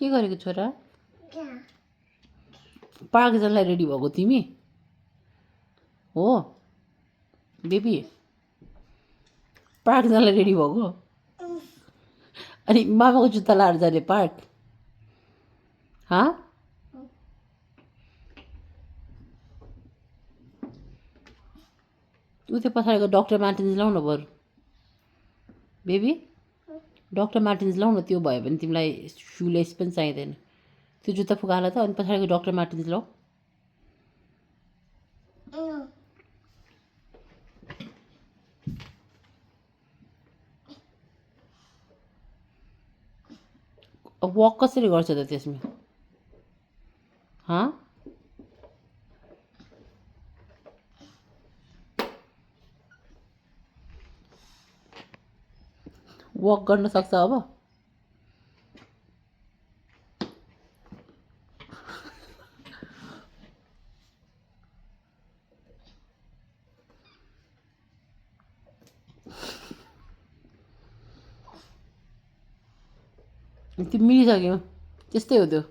के गरेको छोरा? पार्क जानलाई रेडी भएको तिमी हो बेबी? पार्क जानलाई रेडी भएको? अनि मामाको जुत्ता लाएर जाने पार्क? हाँ उतै पछाडिको डक्टर मार्टिन्स लाउ न बरु बेबी। डक्टर मार्टिन्स लाउ न, त्यो भयो भने तिमीलाई सुलेस पनि चाहिँदैन। त्यो जुत्ता फुकाला त, अनि पछाडिको डक्टर मार्टिन्स लाउ। वक कसरी गर्छ त त्यसमा? हाँ वक गर्न सक्छ अब? त्यो मिलिसक्यो, त्यस्तै हो त्यो।